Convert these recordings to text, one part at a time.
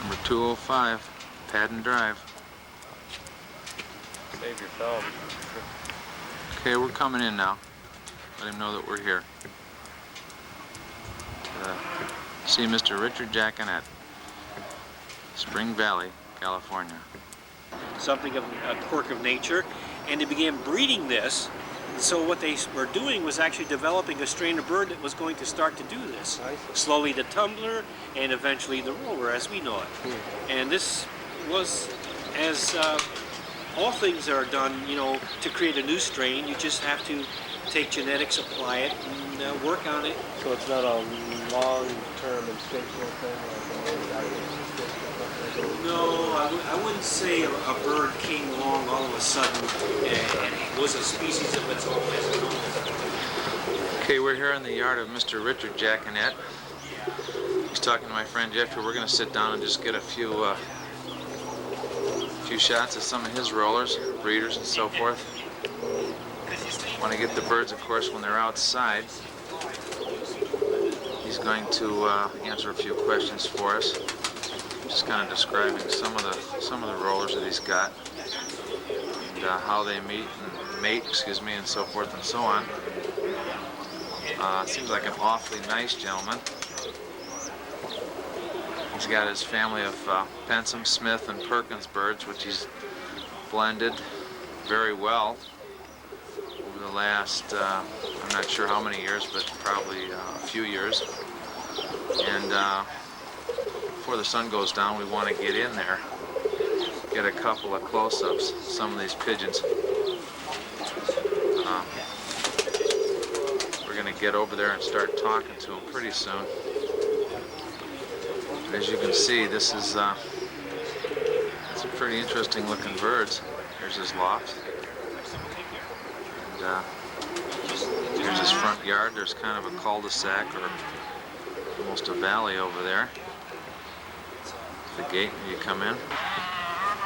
Number 205, Padden Drive. Save your thumb. Okay, we're coming in now. Let him know that we're here. See Mr. Richard Jaconette, Spring Valley, California. Something of a quirk of nature, and they began breeding this. So what they were doing was actually developing a strain of bird that was going to start to do this. Slowly the tumbler, and eventually the roller as we know it. And this was, as all things are done, you know, to create a new strain, you just have to take genetics, apply it, and work on it. So it's not a long-term instinctual thing? No, I wouldn't say a bird came along all of a sudden and was a species of its own. Okay, we're here in the yard of Mr. Richard Jaconette. He's talking to my friend Jeffrey. We're going to sit down and just get a few shots of some of his rollers, breeders and so forth. Want to get the birds, of course, when they're outside. He's going to answer a few questions for us. Just kind of describing some of the rollers that he's got and how they mate, and so forth and so on. Seems like an awfully nice gentleman. He's got his family of Pensum, Smith, and Perkins birds, which he's blended very well over the last, I'm not sure how many years, but probably a few years. And before the sun goes down, we want to get in there, get a couple of close-ups, some of these pigeons. We're going to get over there and start talking to them pretty soon. As you can see, this is some pretty interesting looking birds. Here's his loft. And here's his front yard. There's kind of a cul-de-sac or almost a valley over there. The gate when you come in.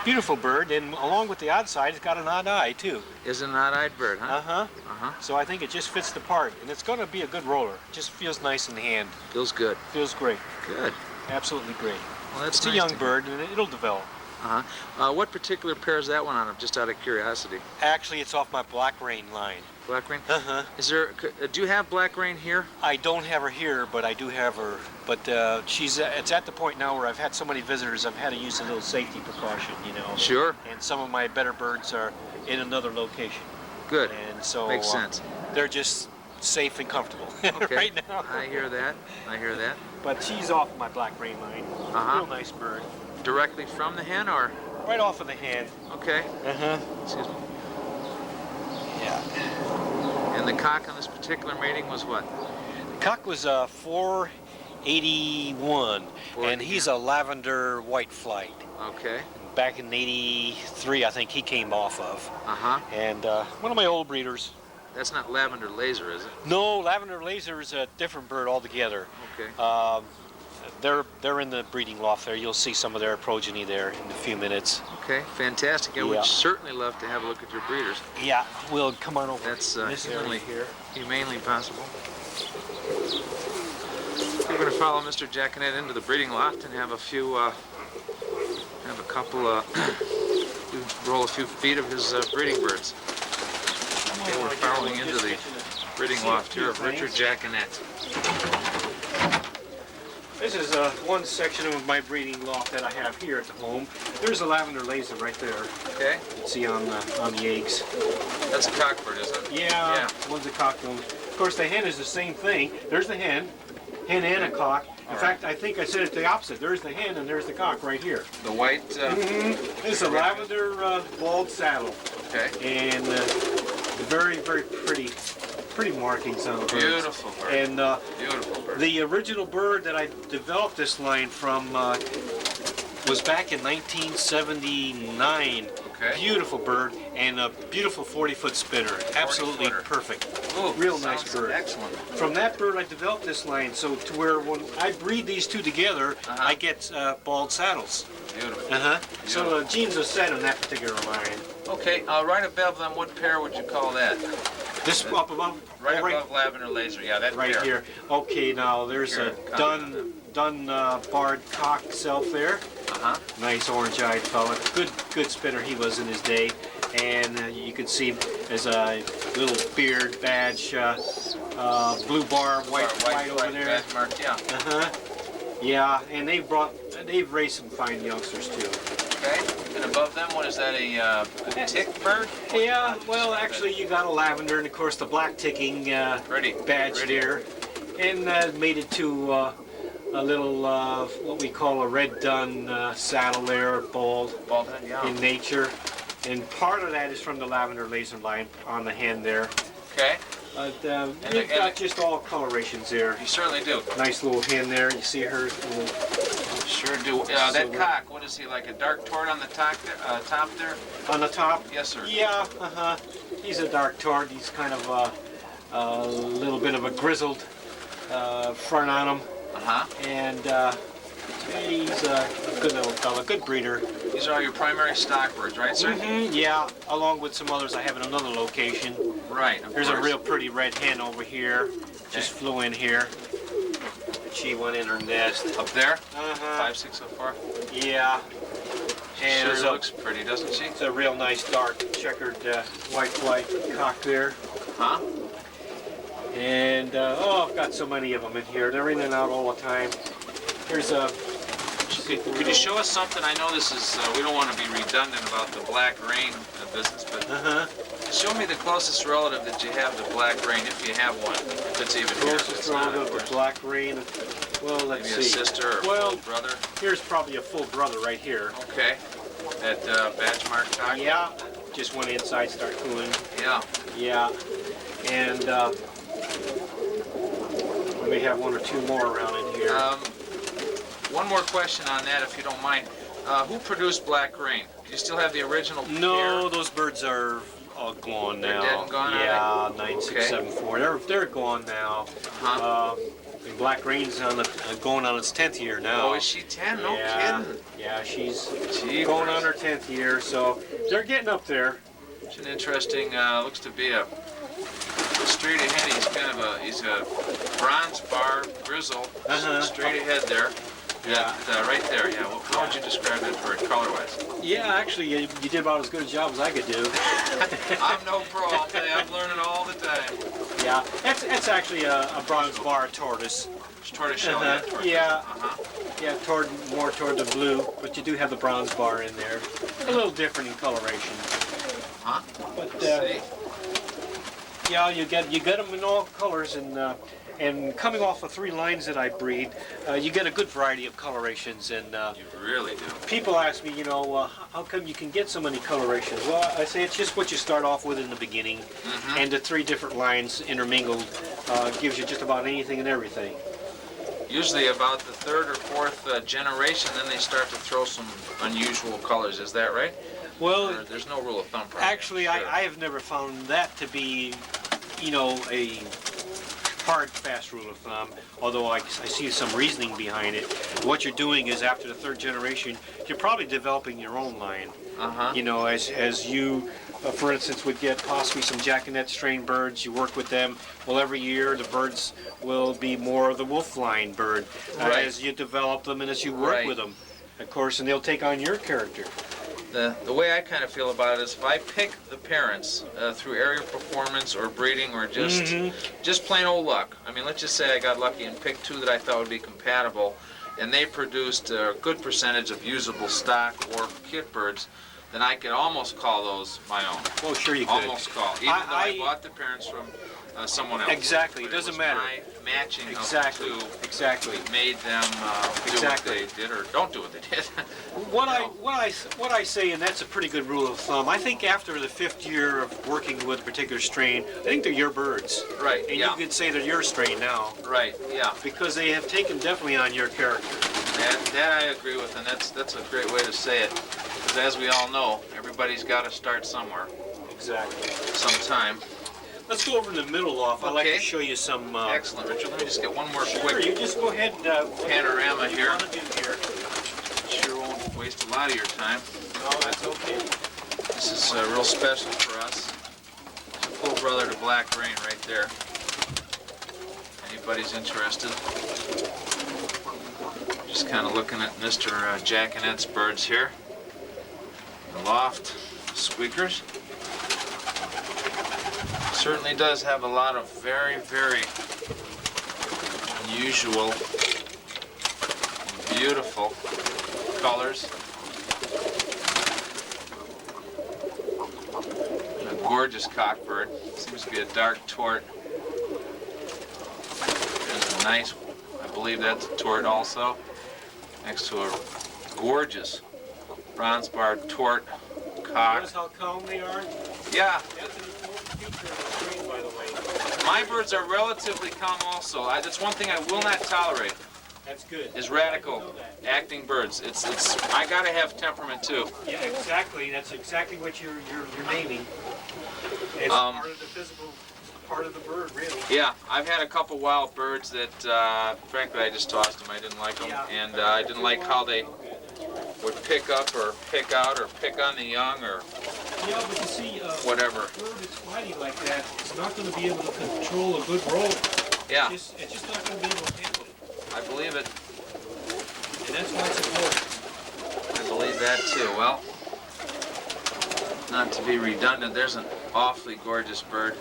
Beautiful bird, and along with the odd side, it's got an odd eye too. Is it an odd-eyed bird, huh? Uh-huh. So I think it just fits the part, and it's going to be a good roller. It just feels nice in the hand. Feels good. Feels great. Good. Absolutely great. Well, that's it's nice a young bird, and it'll develop. What particular pair is that one on, just out of curiosity? Actually, it's off my Black Rain line. Black Rain? Uh-huh. Is there? Do you have Black Rain here? I don't have her here, but I do have her. But it's at the point now where I've had so many visitors, I've had to use a little safety precaution, you know. Sure. And some of my better birds are in another location. Good. And so makes sense. They're just safe and comfortable okay. right now. I hear that. I hear that. But she's off my Black Rain line. Real nice bird. Directly from the hen, or? Right off of the hand. Okay. Excuse me. Yeah. And the cock on this particular mating was what? The cock was 481, and he's a lavender white flight. Okay. Back in '83, I think he came off of. And one of my old breeders. That's not lavender laser, is it? No, lavender laser is a different bird altogether. Okay. They're in the breeding loft there. You'll see some of their progeny there in a few minutes. Okay, fantastic. I would certainly love to have a look at your breeders. Yeah, we'll come on over. That's this area here. Humanely possible. We're going to follow Mr. Jaconette into the breeding loft and have a few, roll a few feet of his breeding birds. Okay, we're following into the breeding loft here of Richard Jaconette. This is one section of my breeding loft that I have here at the home. There's a lavender laser right there. Okay. You can see on the eggs. That's a cockbird, isn't it? Yeah. One's a cock one. Of course, the hen is the same thing. There's the hen and a cock. In fact, I think I said it the opposite. There's the hen and there's the cock right here. The white. It's a lavender bald saddle. Okay. And very, very pretty markings on the birds. Beautiful bird. And beautiful bird. The original bird that I developed this line from was back in 1979. Okay. Beautiful bird and a beautiful 40-foot spinner. Absolutely perfect. Oh, real nice bird. Excellent. From that bird, I developed this line so to where when I breed these two together, I get bald saddles. Beautiful. So the genes are set on that particular line. Okay, right above them, what pair would you call that? This up above? Right above lavender laser, yeah, that right pair. Here. Okay, now there's a dun barred cock self there. Nice orange-eyed fella. Good spinner he was in his day. And you can see there's a little beard badge, blue bar, white over there. Badge mark, yeah. Yeah, and they've raised some fine youngsters too. Okay. And above them, what is that? A tick bird? Yeah. Well, actually, you got a lavender, and of course the black ticking badge there, and mated to a little what we call a red dun saddle there, bald Bald head, yeah. in nature. And part of that is from the lavender laser line on the hand there. Okay. But you've got just all colorations there. You certainly do. Nice little hen there. You see her? Sure do. That cock, what is he, like a dark tort on the top there? On the top? Yes, sir. Yeah, He's a dark tort. He's kind of a little bit of a grizzled front on him. And he's a good little fella, good breeder. These are all your primary stock birds, right, sir? Yeah, along with some others I have in another location. Right, There's a real pretty red hen over here. Just flew in here. She went in her nest. Up there? 5604? Yeah. And Sure looks pretty, doesn't she? It's a real nice dark checkered white cock there. And I've got so many of them in here. They're in and out all the time. Here's a... Could you show us something? I know this is, we don't want to be redundant about the black rain business, but show me the closest relative that you have to black rain, if you have one. If it's even here. Closest relative to black rain. Well, let's see. Maybe a sister or a brother? Here's probably a full brother right here. Okay. That badge mark cock? Yeah. Just went inside, start cooling. Yeah. Yeah. And we may have one or two more around in here. One more question on that, if you don't mind. Who produced black rain? Do you still have the original pair? No, those birds are all gone now. They're dead and gone, yeah, 9674. They're gone now. And black rain's going on its 10th year now. Oh, is she 10? No kidding. Yeah, she's going on her 10th year, so they're getting up there. It's an interesting, looks to be a straight ahead. He's kind of he's a bronze bar grizzle, straight ahead there. Yeah. Right there, yeah. Well, how would you describe that bird color-wise? Yeah, actually, you did about as good a job as I could do. I'm no pro, I'll tell you. I'm learning all the time. Yeah, it's actually a bronze bar tortoise. It's tortoiseshell, yeah. Yeah, yeah, more toward the blue, but you do have the bronze bar in there. A little different in coloration. But yeah, you get them in all colors, and coming off of 3 lines that I breed, you get a good variety of colorations. And you really do. People ask me, how come you can get so many colorations? Well, I say it's just what you start off with in the beginning, and the 3 different lines intermingled gives you just about anything and everything. Usually about the 3rd or 4th generation, then they start to throw some unusual colors. Is that right? Well, there's no rule of thumb. Probably, actually, sure. I have never found that to be, a hard, fast rule of thumb, although I see some reasoning behind it. What you're doing is, after the 3rd generation, you're probably developing your own line. As you, for instance, would get possibly some Jaconette strain birds, you work with them. Well, every year the birds will be more of the wolf line bird as you develop them and as you work with them, of course, and they'll take on your character. The way I kind of feel about it is, if I pick the parents through area performance or breeding or just plain old luck. I mean, let's just say I got lucky and picked 2 that I thought would be compatible, and they produced a good percentage of usable stock or kit birds, then I could almost call those my own. Oh, sure you could. Almost call, even though I bought the parents from someone else. Exactly, But it doesn't was matter. My matching of Exactly, the 2 exactly. made them do what they did or don't do what they did. What I say, and that's a pretty good rule of thumb, I think after the 5th year of working with a particular strain, I think they're your birds. Right, And you could say they're your strain now. Right, yeah. Because they have taken definitely on your character. That I agree with, and that's a great way to say it. Because as we all know, everybody's got to start somewhere. Exactly. Sometime. Let's go over to the middle loft. I'd like to show you some... Excellent, Richard. Let me just get one more Sure, quick you just go ahead and... panorama here. What do you want to do here? Sure won't waste a lot of your time. No, that's okay. This is real special for us. It's a full brother to black rain right there. Anybody's interested. Just kind of looking at Mr. Jaconette's birds here. The loft squeakers. Certainly does have a lot of very, very unusual, beautiful colors. A gorgeous cockbird. Seems to be a dark tort. There's a nice, I believe that's a tort also, next to a gorgeous bronze-barred tort cock. Notice how calm they are? Yeah. That's an important feature of the breed, by the way. My birds are relatively calm also. That's one thing I will not tolerate, That's good. is radical acting birds. I gotta have temperament too. Yeah, exactly. That's exactly what you're naming. It's part of the physical part of the bird, really. Yeah, I've had a couple wild birds that, frankly, I just tossed them. I didn't like them, and I didn't like how they would pick up or pick out or pick on the young or Yeah, but you see, whatever. a bird that's flighty like that is not going to be able to control a good roll. Yeah, It's just not going to be able to handle it. I believe it. And that's why it's important. I believe that too. Well, not to be redundant, there's an awfully gorgeous bird.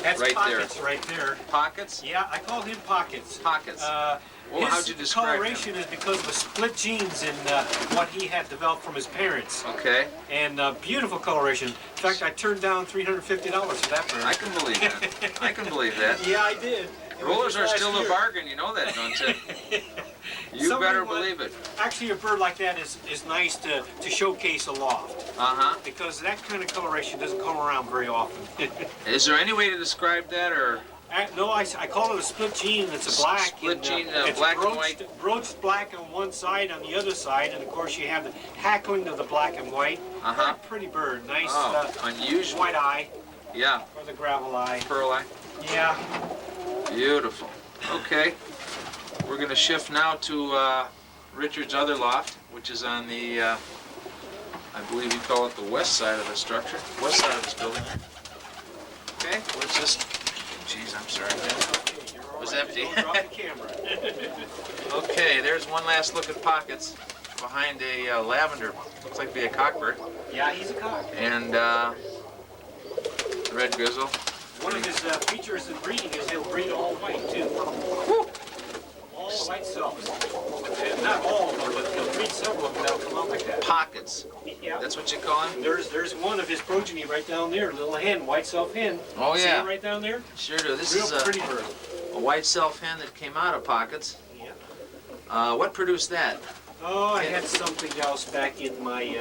That's Right there. Pockets right there. Pockets? Yeah, I call him Pockets. Pockets. Well, His how'd you describe him? coloration is because of the split genes in what he had developed from his parents. Okay, And beautiful coloration. In fact, I turned down $350 for that bird. I can believe that. I can believe that. Yeah, I did. It was Rollers just are last still a year. bargain, you know that, don't you? You Somebody better want- believe it. Actually, a bird like that is nice to showcase a loft Uh-huh. because that kind of coloration doesn't come around very often. Is there any way to describe that, or? No, I call it a split gene. It's a black. Split and, gene, it's black and broached, white. broached black on one side, on the other side, and of course you have the hackling of the black and white. Uh-huh. Pretty bird. Nice Oh, unusual. white eye Yeah, or the gravel eye. pearl eye. Yeah. Beautiful. Okay, we're going to shift now to Richard's other loft, which is on the, I believe you call it the west side of the structure, west side of this building. Okay, let's just, geez, I'm sorry, it was empty. Don't drop the camera. Okay, there's one last look at Pockets behind a lavender, looks like to be a cockbird, Yeah, he's a cock. and red grizzle. One of his features in breeding is he'll breed all white too. All white cells. And not all of them, but he'll breed several of them that'll come out like that. Pockets, Yeah. that's what you call him? There's one of his progeny right down there, little hen, white self hen. Oh, See yeah. it right down there? Sure do. This Real is pretty bird. a white self hen that came out of Pockets. Yeah. What produced that? Oh, I had something else back in my, it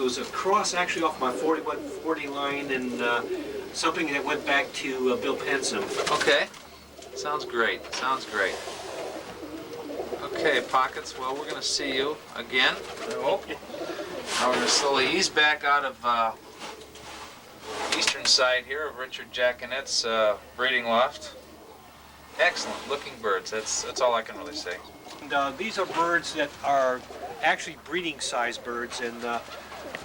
was a cross actually off my 4140 line and something that went back to Bill Pensum. Okay. Sounds great. Sounds great. Okay, Pockets. Well, we're going to see you again. I hope. Now we're going to slowly ease back out of eastern side here of Richard Jaconette's breeding loft. Excellent looking birds. That's all I can really say. And, these are birds that are actually breeding size birds, and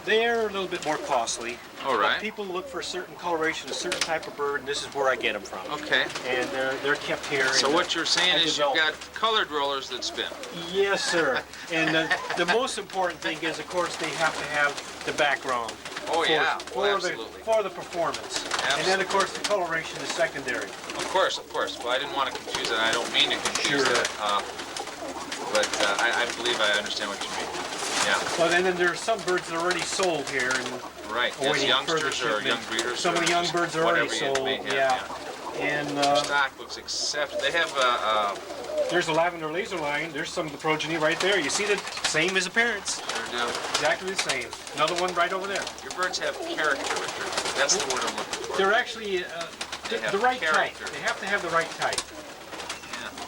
they're a little bit more costly. All right. But people look for a certain coloration, a certain type of bird, and this is where I get them from. Okay. And they're kept here. So and, what you're saying I is you've develop- got colored rollers that spin. Yes, sir. And the most important thing is, of course, they have to have the background. Oh, yeah. For, Oh, the, absolutely. for the performance. And then, of course, the coloration is secondary. Of course, of course. Well, I didn't want to confuse it. I don't mean to confuse Sure. that. But I believe I understand what you mean. Yeah. Well, and then there's some birds that are already sold here, and Right. As awaiting youngsters further or shipment. young breeders. Some of or the young just birds are already whatever you sold. may have, Yeah. And Their stock looks exceptional. They have there's a lavender laser line. There's some of the progeny right there. You see the same as the parents. sure do. Exactly the same. Another one right over there. Your birds have character, Richard. That's the word I'm looking for. They're actually They have the right character. type. They have to have the right type.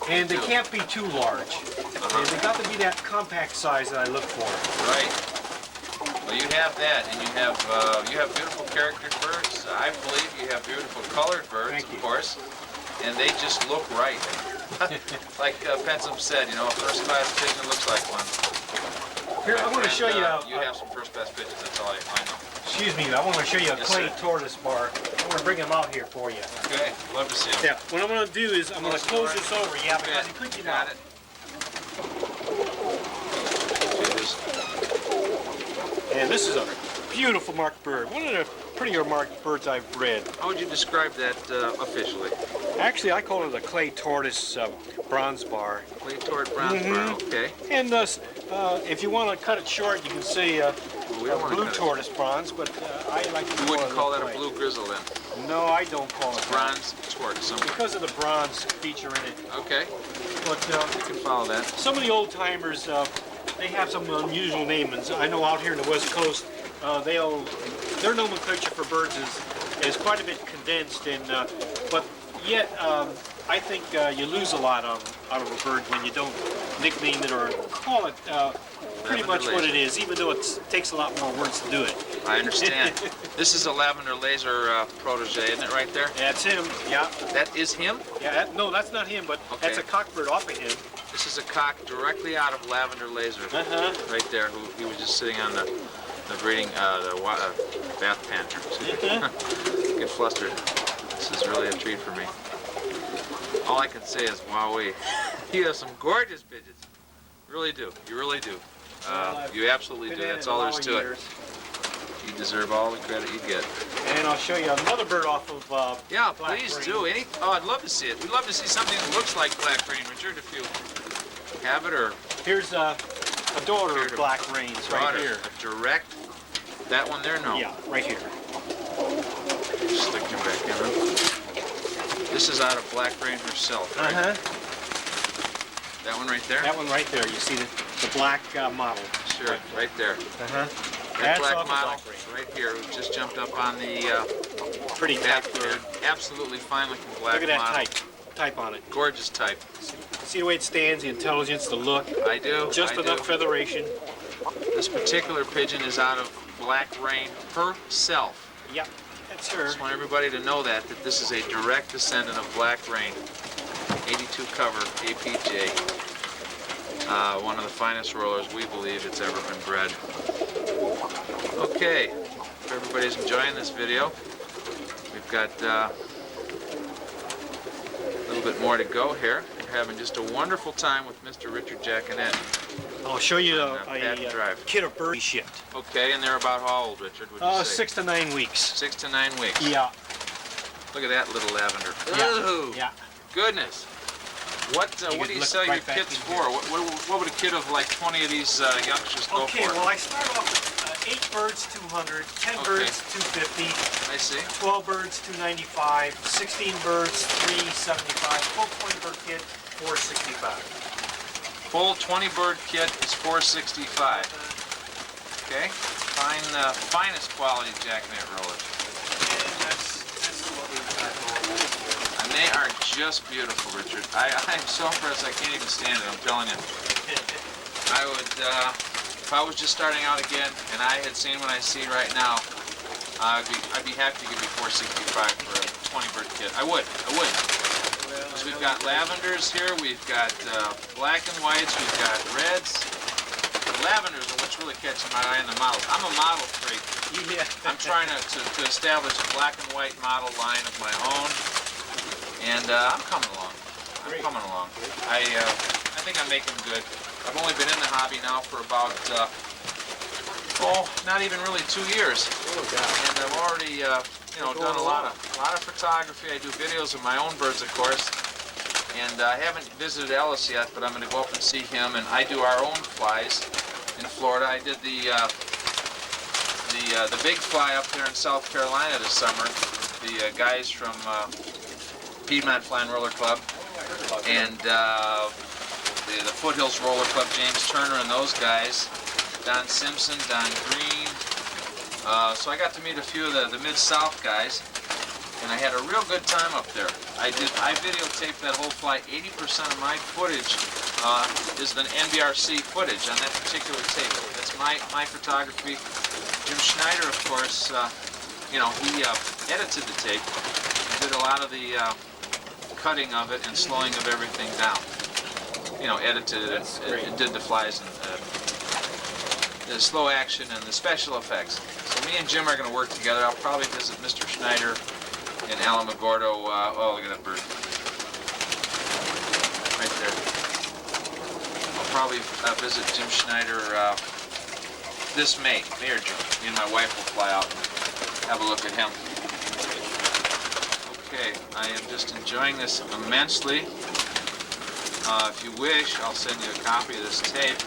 Yeah. And they do. can't be too large. They got to be that compact size that I look for. Right. Well, you have that, and you have beautiful character birds. I believe you have beautiful colored birds, Thank you. of course, and they just look right. Like Pensum said, you know, a first-class pigeon looks like one. Here, I want to show you. You have some first-class pigeons. That's all I know. excuse me, I want to show you a Yes, clay sir. tortoise bar. I'm going to bring them out here for you. Okay, love to see him. Yeah, what I'm going to do is I'm going to close the this over. Yeah, Okay, because you could get got out. it. See this? And this is a beautiful marked bird. One of the prettier marked birds I've bred. How would you describe that officially? Actually, I call it a clay tortoise bronze bar. Clay tort bronze bar, okay. And if you want to cut it short, you can say We don't wanna blue cut it. tortoise bronze, but I like to You wouldn't call that a clay. blue grizzle then? No, I don't call it that. Bronze tort, something. Because of the bronze feature in it. Okay, But you can follow that. some of the old timers, they have some unusual names. I know out here in the West Coast, their nomenclature for birds is quite a bit condensed, and but yet I think you lose a lot out of a bird when you don't nickname it or call it pretty Lavender much what laser. it is, even though it takes a lot more words to do it. I understand. This is a lavender laser protege, isn't it right there? That's him. Yeah. That is him? Yeah. No, that's not him, but that's a Okay. cockbird off of him. This is a cock directly out of lavender laser. Right there, who he was just sitting on the breeding, bath pan. Get flustered. This is really a treat for me. All I can say is, wowee. You have some gorgeous pigeons. You really do. You really do. You absolutely do. That's all there is to it. You deserve all the credit you get. And I'll show you another bird off of Yeah, Black please Rain. do. Oh, I'd love to see it. We'd love to see something that looks like black rain, Richard, if you have it, or Here's a daughter Here of to- Black Rains right daughter, here. a direct. That one there, no. Yeah, right here. Stick him back in. Huh? This is out of Black Rain herself, right? That one right there? That one right there. You see the black model. Sure, right there. That That's black off of model Black Rain. right here who just jumped up on the Pretty back type there. bird. Absolutely fine looking black Look at that model. type on it. Gorgeous type. See the way it stands, the intelligence, the look. I do. Just I enough do. featheration. This particular pigeon is out of Black Rain herself. Yep, that's her. Just want everybody to know that this is a direct descendant of Black Rain. 82 cover, APJ. One of the finest rollers we believe it's ever been bred. Okay, if everybody's enjoying this video, we've got a little bit more to go here. We're having just a wonderful time with Mr. Richard Jaconette. I'll show you On, Patent Drive. kit of birds shipped. Okay, and they're about how old, Richard, would you say? 6 to 9 weeks. 6 to 9 weeks. Yeah. Look at that little lavender. Yeah. Ooh, Yeah. goodness. What do could you look sell your right back kits in for? What would a kit of like 20 of these youngsters go Okay, for? well I start off with 8 birds, 200, 10 Okay. birds, 250, I see. 12 birds, 295, 16 birds, 375, full 20 bird kit, 465. Full 20 bird kit is 465. Okay. Fine, finest quality Jaconette rollers. And that's what we've got going on. And they are just beautiful, Richard. I'm so impressed I can't even stand it, I'm telling you. I would, if I was just starting out again and I had seen what I see right now, I'd be happy to give you 465 for a 20 bird kit. I would. Because we've got lavenders here, we've got black and whites, we've got reds. The lavenders are what's really catching my eye in the models. I'm a model freak. Yeah. I'm trying to establish a black and white model line of my own, and I'm coming along. I think I'm making good. I've only been in the hobby now for about, not even really 2 years, and I've already, done a lot of photography. I do videos of my own birds, of course, and I haven't visited Ellis yet, but I'm going to go up and see him, and I do our own flies in Florida. I did the big fly up there in South Carolina this summer. The guys from Piedmont Fly and Roller Club and the Foothills Roller Club, James Turner and those guys, Don Simpson, Don Green. So I got to meet a few of the Mid-South guys, and I had a real good time up there. I videotaped that whole flight. 80% of my footage is the NBRC footage on that particular tape. That's my photography. Jim Schneider, of course, he edited the tape and did a lot of the cutting of it and slowing of everything down. Edited it and did the flies and the slow action and the special effects. So me and Jim are going to work together. I'll probably visit Mr. Schneider in Alamogordo. Oh, look at that bird. Right there. I'll probably visit Jim Schneider this May or June. Me and my wife will fly out and have a look at him. Okay, I am just enjoying this immensely. If you wish, I'll send you a copy of this tape.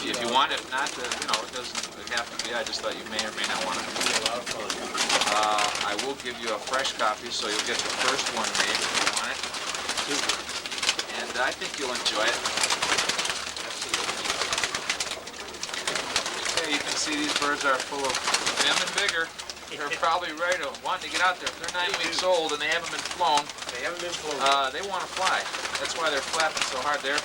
If you want, if not, you know, it doesn't have to be. I just thought you may or may not want it. I will give you a fresh copy, so you'll get the first one made if you want it. And I think you'll enjoy it. Okay, you can see these birds are full of vim and vigor. They're probably ready to want to get out there. If they're 9 weeks old and they haven't been flown, they want to fly. That's why they're flapping so hard there.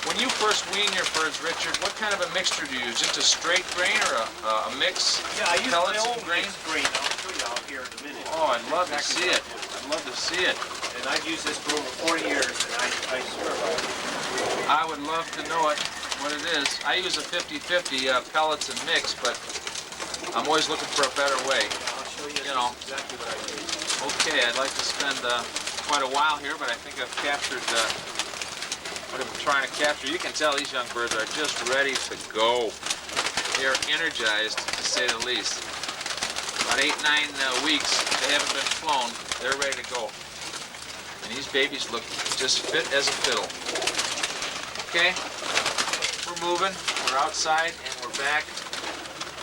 When you first wean your birds, Richard, what kind of a mixture do you use? Just a straight grain or a mix? Yeah, I use pellets my own and grain? grain. I'll show you out here in a minute. Oh, I'd love to see it. I'd love to see it. And I've used this for over 40 years, and I swear by it. I would love to know it, what it is. I use a 50-50 pellets and mix, but I'm always looking for a better way. I'll show you, exactly what I do. Okay, I'd like to spend quite a while here, but I think I've captured what I'm trying to capture. You can tell these young birds are just ready to go. They are energized, to say the least. About 8-9 weeks, they haven't been flown, they're ready to go. And these babies look just fit as a fiddle. Okay, we're moving, we're outside, and we're back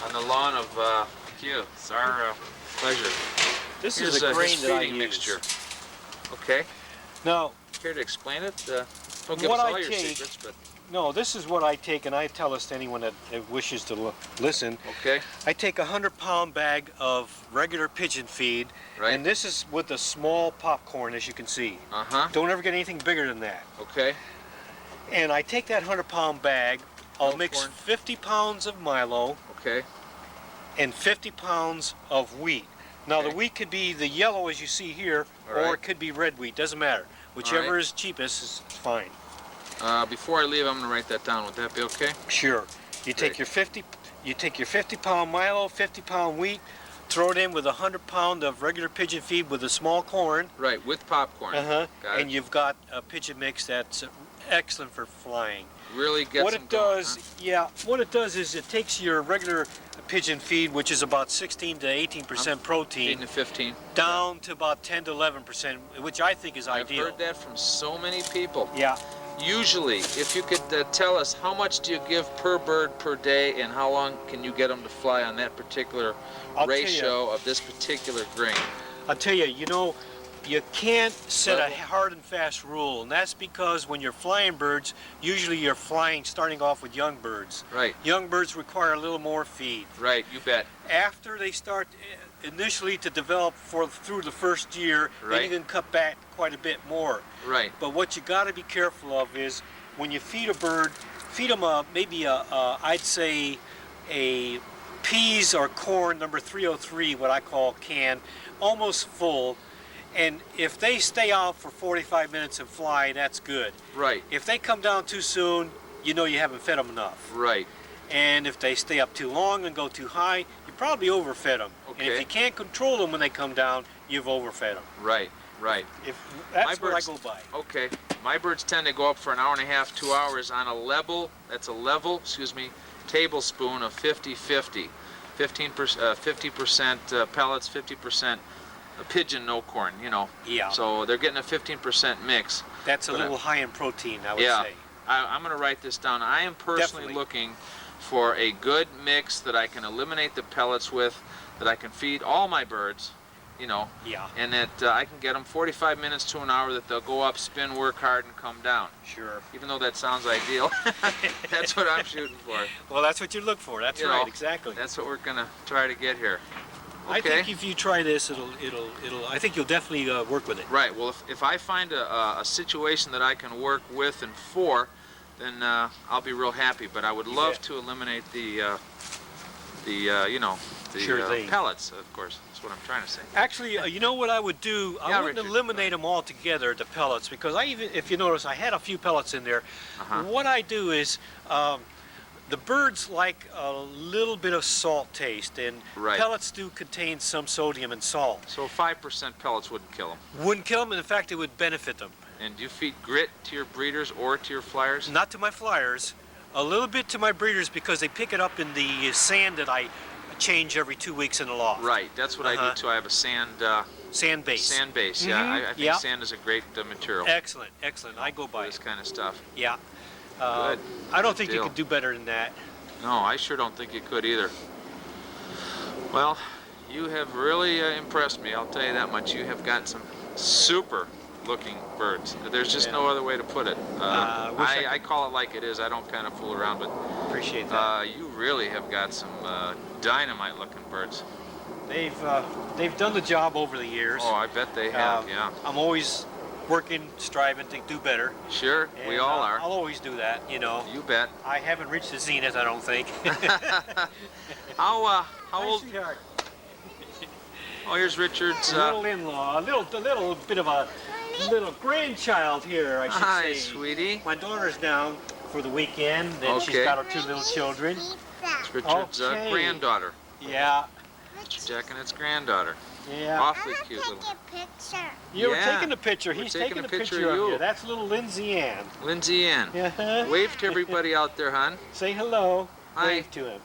on the lawn of Q. It's our pleasure. This Here's is a grain his that I feeding use. mixture. Okay, Now, care to explain it? Don't give what us all I your take, secrets, but no, this is what I take, and I tell this to anyone that wishes to listen. okay, I take a 100-pound bag of regular pigeon feed, right. and this is with a small popcorn, as you can see. Uh-huh, Don't ever get anything bigger than that. okay, And I take that 100-pound bag, I'll mix Popcorn. 50 pounds of Milo okay, and 50 pounds of wheat. Now Okay. the wheat could be the yellow as you see here, All or right. it could be red wheat, doesn't matter. Whichever right. is cheapest is fine. Before I leave, I'm going to write that down. Would that be okay? Sure. You take Great. your 50-pound Milo, 50-pound wheat, throw it in with 100-pound of regular pigeon feed with a small corn. Right, with popcorn. Uh-huh. Got And it. you've got a pigeon mix that's excellent for flying. Really gets What them it does, going, yeah, what it does is it takes your regular pigeon feed, which is about 16 to 18% protein, 8 to 15. down to about 10 to 11%, which I think is I've ideal. heard that from so many people. Yeah. Usually, if you could tell us how much do you give per bird per day and how long can you get them to fly on that particular I'll tell ratio of this particular grain? I'll tell you, you can't set a Level. hard and fast rule, and that's because when you're flying birds, usually you're flying starting off with young birds. Right, Young birds require a little more feed. right, you bet. After they start initially to develop through the first year, then Right. you can cut back quite a bit more. Right, But what you got to be careful of is when you feed a bird, feed them I'd say a peas or corn number 303, what I call can, almost full. And if they stay out for 45 minutes and fly, that's good. right, If they come down too soon, you know you haven't fed them enough. right. And if they stay up too long and go too high, you probably overfed them. And if Okay. you can't control them when they come down, you've overfed them. Right, right. That's what I birds- go by. Okay. My birds tend to go up for an hour and a half, 2 hours on a level, tablespoon of 50-50. 50% pellets, 50% pigeon, no corn, Yeah. So they're getting a 15% mix. That's a but little high in protein, I would Yeah. say. I'm going to write this down. I am personally Definitely. looking for a good mix that I can eliminate the pellets with, that I can feed all my birds, Yeah, and that I can get them 45 minutes to an hour, that they'll go up, spin, work hard, and come down. sure. Even though that sounds ideal, that's what I'm shooting for. Well, that's what you look for. That's You right, know, exactly. That's what we're gonna try to get here. I Okay. think if you try this, I think you'll definitely work with it. Right. Well, if I find a situation that I can work with and for, then I'll be real happy. But I would love bet. to eliminate the Sure thing. pellets. Of course, that's what I'm trying to say. Actually, you know what I would do? I Yeah, wouldn't Richard, eliminate them altogether, the pellets, because if you notice, I had a few pellets in there. Uh-huh. What I do is, The birds like a little bit of salt taste, and Right. pellets do contain some sodium and salt. So 5% pellets wouldn't kill them. Wouldn't kill them, and in fact, it would benefit them. And do you feed grit to your breeders or to your flyers? Not to my flyers, a little bit to my breeders because they pick it up in the sand that I change every 2 weeks in the loft. Right, that's what I Uh-huh. do too. I have a sand Base. sand base. Mhm, Yeah, I think yeah. sand is a great material Excellent, excellent. I go for by this it. kind of stuff. Yeah. Good. I don't Good think you deal. could do better than that. No, I sure don't think you could either. Well, you have really impressed me, I'll tell you that much. You have got some super looking birds. There's just Yeah. no other way to put it. Wish I I call it like it is. I don't kind of fool around, but Appreciate that. you really have got some dynamite looking birds. They've done the job over the years. Oh, I bet they have, yeah. I'm always working, striving to do better. Sure, we and, all are. I'll always do that, you know. You bet. I haven't reached the zenith, I don't think. How Hi, old? sweetheart. Oh, here's Richard's. Little in-law, a little bit of a little grandchild here, I should Hi, say. sweetie. My daughter's down for the weekend, and she's Okay. got her 2 little children. It's Richard's Okay. granddaughter. Yeah, Jaconette's granddaughter. yeah. Awfully cute little. Take a picture. You're Yeah. taking a picture. We're He's taking taking a a picture picture of of you. you. That's little Lindsay Ann. Lindsay Ann. Yeah. Wave to everybody out there, hon. Say hello. Hi. Wave to him.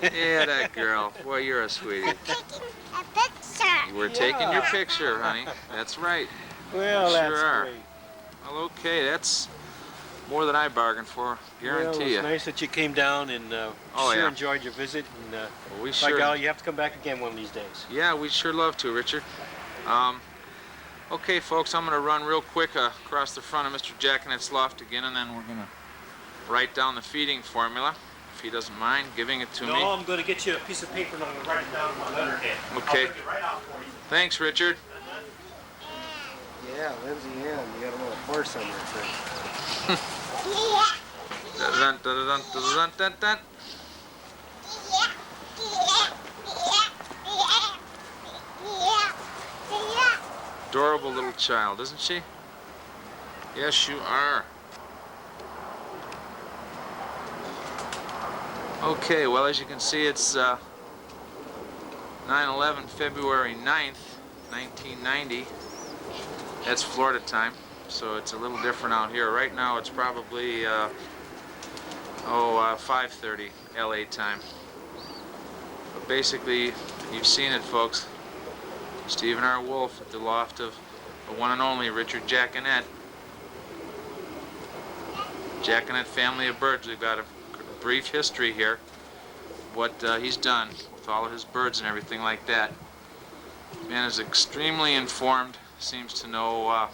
Yeah, that girl. Boy, you're a sweetie. Taking a picture. We're taking your Yeah. picture, honey. That's right. Well, Sure that's are. great. Well, okay, that's more than I bargained for. Guarantee Well, you. it's nice that you came down and Oh, sure yeah. enjoyed your visit. And Well, we by sure. golly, you have to come back again one of these days. Yeah, we'd sure love to, Richard. Okay, folks, I'm going to run real quick across the front of Mr. Jaconette's loft again, and then we're going to write down the feeding formula, if he doesn't mind giving it to No, me. I'm going to get you a piece of paper and I'm going to write it down on my letterhead. Okay. I'll print it right out for you. Thanks, Richard. Yeah, Lindsay Ann, you got a little horse on your thing. Dun, dun, dun, dun, dun, dun, dun. Adorable little child, isn't she? Yes, you are. Okay, well, as you can see, it's 9/11, February 9th, 1990. That's Florida time, so it's a little different out here. Right now, it's probably 5:30 LA time. But basically, you've seen it, folks. Stephen R. Wolf at the loft of the one and only Richard Jaconette. Jaconette family of birds. We've got a brief history here. What he's done with all of his birds and everything like that. Man is extremely informed. Seems to know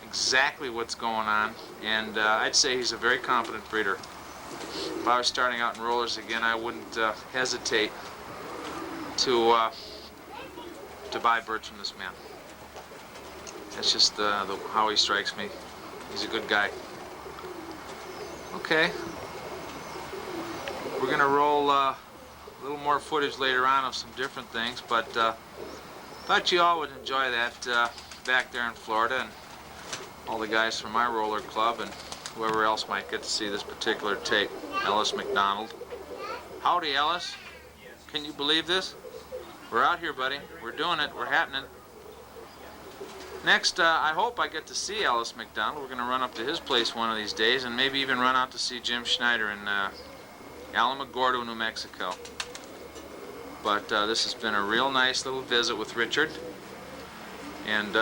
exactly what's going on, and I'd say he's a very competent breeder. If I was starting out in rollers again, I wouldn't hesitate to buy birds from this man. That's just how he strikes me. He's a good guy. Okay. We're gonna roll a little more footage later on of some different things, but thought you all would enjoy that back there in Florida, and all the guys from my roller club and whoever else might get to see this particular tape. Ellis McDonald. Howdy, Ellis. Can you believe this? We're out here, buddy. We're doing it. We're happening. Next, I hope I get to see Ellis McDonald. We're going to run up to his place one of these days, and maybe even run out to see Jim Schneider in Alamogordo, New Mexico. But this has been a real nice little visit with Richard, and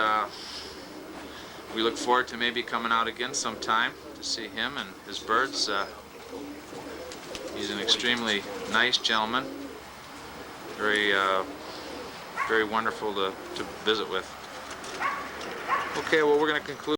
we look forward to maybe coming out again sometime to see him and his birds. He's an extremely nice gentleman, very wonderful to visit with. Okay, well, we're going to conclude